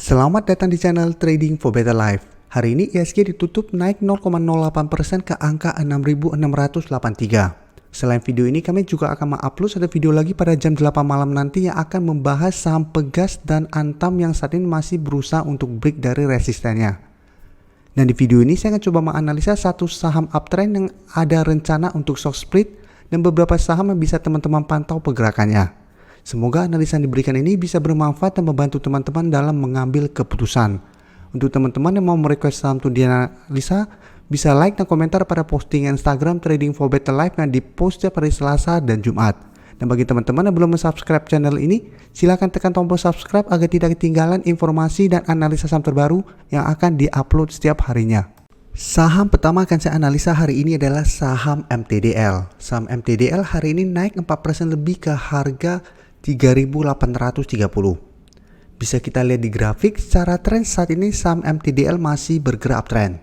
Selamat datang di channel Trading for Better Life. Hari ini IHSG ditutup naik 0,08% ke angka 6.683. Selain video ini, kami juga akan mengupload satu video lagi pada jam 8 malam nanti yang akan membahas saham Pegas dan Antam yang saat ini masih berusaha untuk break dari resistennya. Dan di video ini saya akan coba menganalisa satu saham uptrend yang ada rencana untuk stock split dan beberapa saham yang bisa teman-teman pantau pergerakannya. Semoga analisa yang diberikan ini bisa bermanfaat dan membantu teman-teman dalam mengambil keputusan. Untuk teman-teman yang mau merequest saham untuk dianalisa, bisa like dan komentar pada posting Instagram Trading for Better Life yang dipost setiap hari Selasa dan Jumat. Dan bagi teman-teman yang belum subscribe channel ini, silakan tekan tombol subscribe agar tidak ketinggalan informasi dan analisa saham terbaru yang akan diupload setiap harinya. Saham pertama akan saya analisa hari ini adalah saham MTDL. Saham MTDL hari ini naik 4% lebih ke harga 3.830. Bisa kita lihat di grafik, secara tren saat ini saham MTDL masih bergerak uptrend.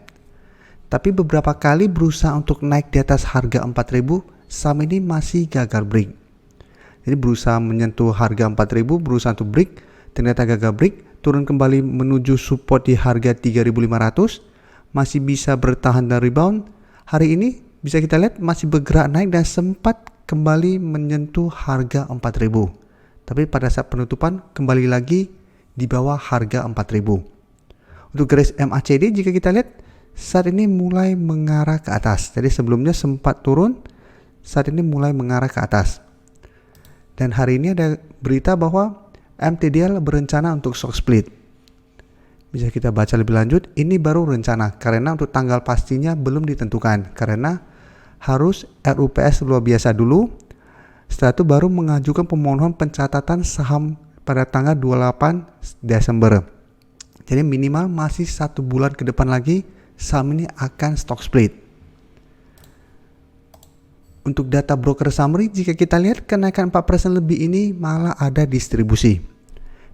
Tapi beberapa kali berusaha untuk naik di atas harga 4.000, saham ini masih gagal break. Jadi berusaha menyentuh harga 4.000, berusaha untuk break, ternyata gagal break, turun kembali menuju support di harga 3.500, masih bisa bertahan dan rebound. Hari ini bisa kita lihat masih bergerak naik dan sempat kembali menyentuh harga 4.000. Tapi pada saat penutupan kembali lagi di bawah harga 4.000. Untuk garis MACD jika kita lihat saat ini mulai mengarah ke atas. Jadi sebelumnya sempat turun, saat ini mulai mengarah ke atas. Dan hari ini ada berita bahwa MTDL berencana untuk stock split. Bisa kita baca lebih lanjut, ini baru rencana karena untuk tanggal pastinya belum ditentukan karena harus RUPS luar biasa dulu. Setelah itu baru mengajukan pemohonan pencatatan saham pada tanggal 28 Desember. Jadi minimal masih 1 bulan ke depan lagi saham ini akan stock split. Untuk data broker summary, jika kita lihat kenaikan 4% lebih ini malah ada distribusi.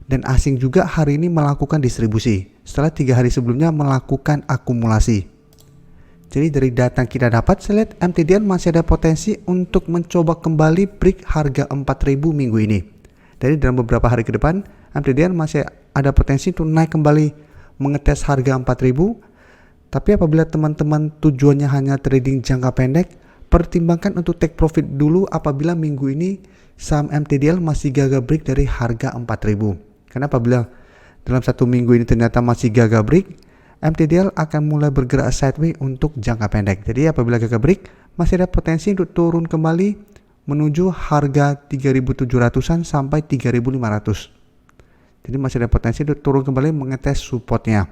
Dan asing juga hari ini melakukan distribusi setelah 3 hari sebelumnya melakukan akumulasi. Jadi dari data yang kita dapat, saya lihat MTDL masih ada potensi untuk mencoba kembali break harga 4.000 minggu ini. Jadi dalam beberapa hari ke depan, MTDL masih ada potensi untuk naik kembali mengetes harga 4.000. Tapi apabila teman-teman tujuannya hanya trading jangka pendek, pertimbangkan untuk take profit dulu apabila minggu ini saham MTDL masih gagal break dari harga 4.000. Karena apabila dalam 1 minggu ini ternyata masih gagal break, MTDL akan mulai bergerak sideways untuk jangka pendek. Jadi apabila gagal break, masih ada potensi untuk turun kembali menuju harga 3.700-an sampai 3.500. Jadi masih ada potensi untuk turun kembali mengetes supportnya.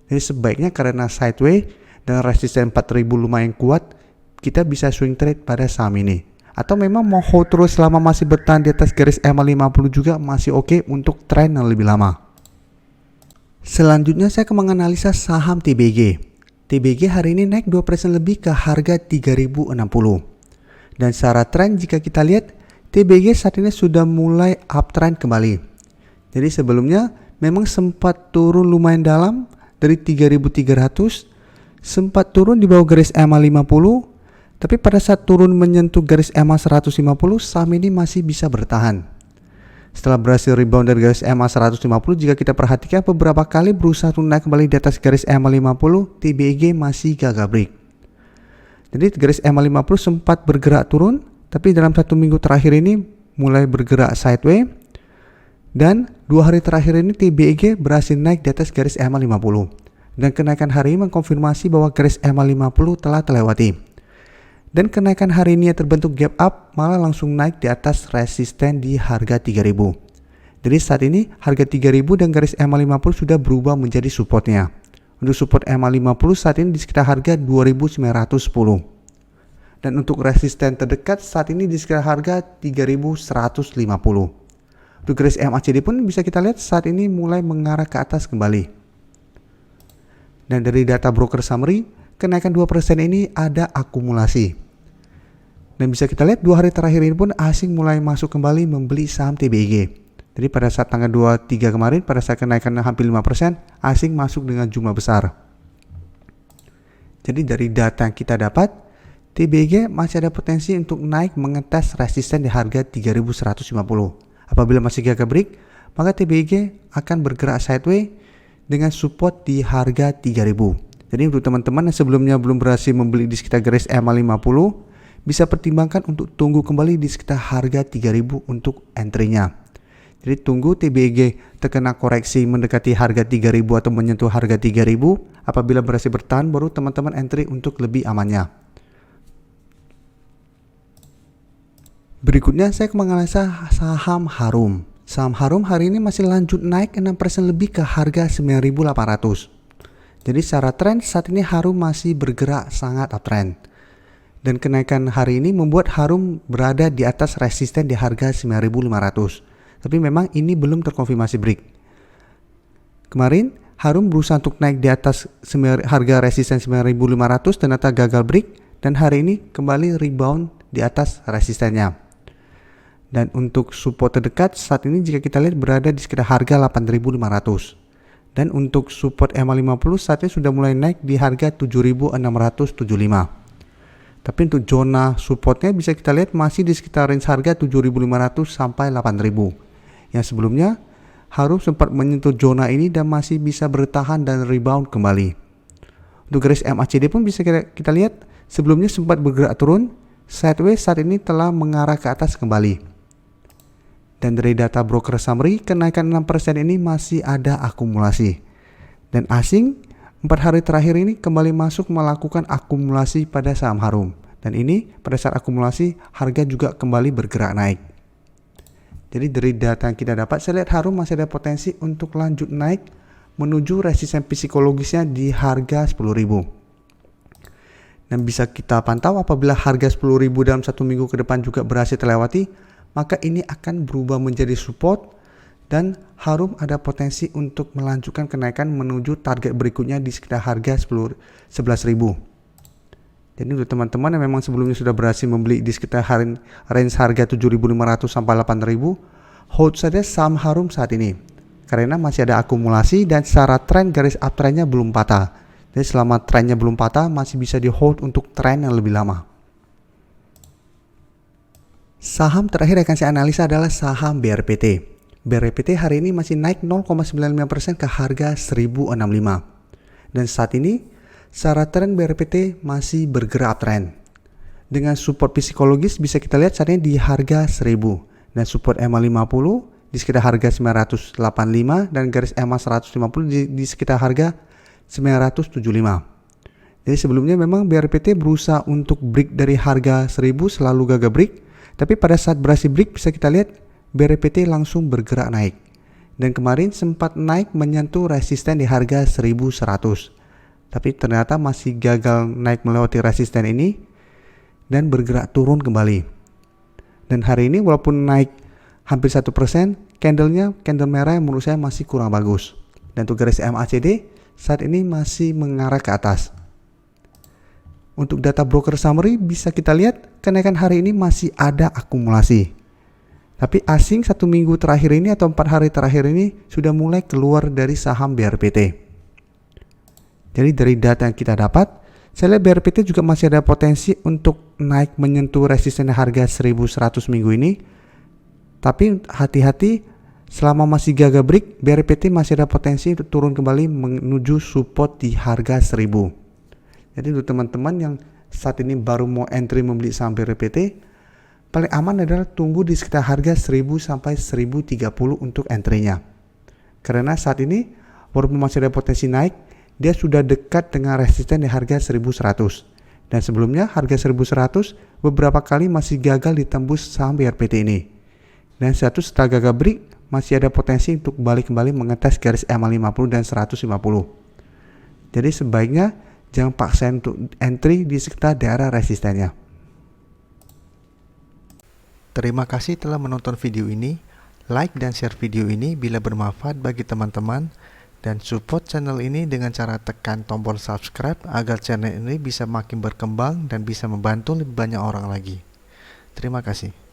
Jadi sebaiknya karena sideways dan resisten 4.000 lumayan kuat, kita bisa swing trade pada saham ini. Atau memang mau hold terus selama masih bertahan di atas garis EMA 50 juga masih oke untuk tren yang lebih lama. Selanjutnya saya akan menganalisa saham TBG. TBG hari ini naik 2% lebih ke harga 3.060. Dan secara tren jika kita lihat, TBG saat ini sudah mulai uptrend kembali. Jadi sebelumnya memang sempat turun lumayan dalam dari 3.300, sempat turun di bawah garis EMA 50, tapi pada saat turun menyentuh garis EMA 150, saham ini masih bisa bertahan. Setelah berhasil rebound dari garis EMA 150, jika kita perhatikan beberapa kali berusaha untuk naik kembali di atas garis EMA 50, TBG masih gagal break. Jadi garis EMA 50 sempat bergerak turun, tapi dalam 1 minggu terakhir ini mulai bergerak sideways. Dan 2 hari terakhir ini TBG berhasil naik di atas garis EMA 50. Dan kenaikan hari ini mengkonfirmasi bahwa garis EMA 50 telah terlewati. Dan kenaikan hari ini yang terbentuk gap up malah langsung naik di atas resisten di harga 3.000. Jadi saat ini harga 3.000 dan garis EMA 50 sudah berubah menjadi supportnya. Untuk support EMA 50 saat ini di sekitar harga 2.910. Dan untuk resisten terdekat saat ini di sekitar harga 3.150. Untuk garis MACD pun bisa kita lihat saat ini mulai mengarah ke atas kembali. Dan dari data broker summary, kenaikan 2% ini ada akumulasi. Dan bisa kita lihat 2 hari terakhir ini pun asing mulai masuk kembali membeli saham TBG. Jadi pada saat tanggal 23 kemarin, pada saat kenaikan hampir 5%, asing masuk dengan jumlah besar. Jadi dari data yang kita dapat, TBG masih ada potensi untuk naik mengetes resisten di harga 3.150. Apabila masih gagal break, maka TBG akan bergerak sideways dengan support di harga 3000. Jadi untuk teman-teman yang sebelumnya belum berhasil membeli di sekitar garis EMA50, bisa pertimbangkan untuk tunggu kembali di sekitar harga 3000 untuk entry-nya. Jadi tunggu TBG terkena koreksi mendekati harga 3000 atau menyentuh harga 3000. Apabila berhasil bertahan, baru teman-teman entry untuk lebih amannya. Berikutnya saya menganalisa saham Harum. Saham Harum hari ini masih lanjut naik 6% lebih ke harga 9.800. Jadi secara tren saat ini Harum masih bergerak sangat uptrend. Dan kenaikan hari ini membuat Harum berada di atas resisten di harga 9.500. Tapi memang ini belum terkonfirmasi break. Kemarin Harum berusaha untuk naik di atas harga resisten 9.500, ternyata gagal break. Dan hari ini kembali rebound di atas resistennya. Dan untuk support terdekat saat ini jika kita lihat berada di sekitar harga 8.500. Dan untuk support EMA50 saat ini sudah mulai naik di harga 7.675. Tapi untuk zona supportnya bisa kita lihat masih di sekitar range harga 7.500 sampai 8.000. Yang sebelumnya Harum sempat menyentuh zona ini dan masih bisa bertahan dan rebound kembali. Untuk garis MACD pun bisa kita lihat sebelumnya sempat bergerak turun, sideways saat ini telah mengarah ke atas kembali. Dan dari data broker summary, kenaikan 6% ini masih ada akumulasi. Dan asing 4 hari terakhir ini kembali masuk melakukan akumulasi pada saham Harum. Dan ini pada saat akumulasi harga juga kembali bergerak naik. Jadi dari data yang kita dapat, saya lihat Harum masih ada potensi untuk lanjut naik menuju resisten psikologisnya di harga 10.000. Dan bisa kita pantau apabila harga 10.000 dalam 1 minggu ke depan juga berhasil terlewati, maka ini akan berubah menjadi support dan Harum ada potensi untuk melanjutkan kenaikan menuju target berikutnya di sekitar harga 11.000. Jadi untuk teman-teman yang memang sebelumnya sudah berhasil membeli di sekitar range harga 7.500 sampai 8.000, hold saja saham Harum saat ini. Karena masih ada akumulasi dan secara tren garis uptrendnya belum patah. Jadi selama trennya belum patah masih bisa di hold untuk tren yang lebih lama. Saham terakhir yang akan saya analisa adalah saham BRPT. BRPT hari ini masih naik 0,95% ke harga 1065. Dan saat ini secara tren BRPT masih bergerak uptrend. Dengan support psikologis bisa kita lihat saat ini di harga 1000 dan support EMA50 di sekitar harga 985 dan garis EMA 150 di sekitar harga 975. Jadi sebelumnya memang BRPT berusaha untuk break dari harga 1000, selalu gagal break. Tapi pada saat berhasil break bisa kita lihat BRPT langsung bergerak naik. Dan kemarin sempat naik menyentuh resisten di harga 1100. Tapi ternyata masih gagal naik melewati resisten ini dan bergerak turun kembali. Dan hari ini walaupun naik hampir 1%, candle merah yang menurut saya masih kurang bagus. Dan untuk garis MACD saat ini masih mengarah ke atas. Untuk data broker summary bisa kita lihat kenaikan hari ini masih ada akumulasi. Tapi asing 1 minggu terakhir ini atau 4 hari terakhir ini sudah mulai keluar dari saham BRPT. Jadi dari data yang kita dapat, saya lihat BRPT juga masih ada potensi untuk naik menyentuh resisten harga 1100 minggu ini. Tapi hati-hati, selama masih gagal break, BRPT masih ada potensi untuk turun kembali menuju support di harga 1000. Jadi untuk teman-teman yang saat ini baru mau entry membeli saham BRPT, paling aman adalah tunggu di sekitar harga 1000 sampai 1030 untuk entry-nya. Karena saat ini walaupun masih ada potensi naik, dia sudah dekat dengan resisten di harga 1100. Dan sebelumnya harga 1100 beberapa kali masih gagal ditembus saham BRPT ini. Dan setelah gagal break, masih ada potensi untuk kembali mengetes garis EMA50 dan 150. Jadi sebaiknya jangan paksain untuk entry di sekitar daerah resistennya. Terima kasih telah menonton video ini. Like dan share video ini bila bermanfaat bagi teman-teman. Dan support channel ini dengan cara tekan tombol subscribe agar channel ini bisa makin berkembang dan bisa membantu lebih banyak orang lagi. Terima kasih.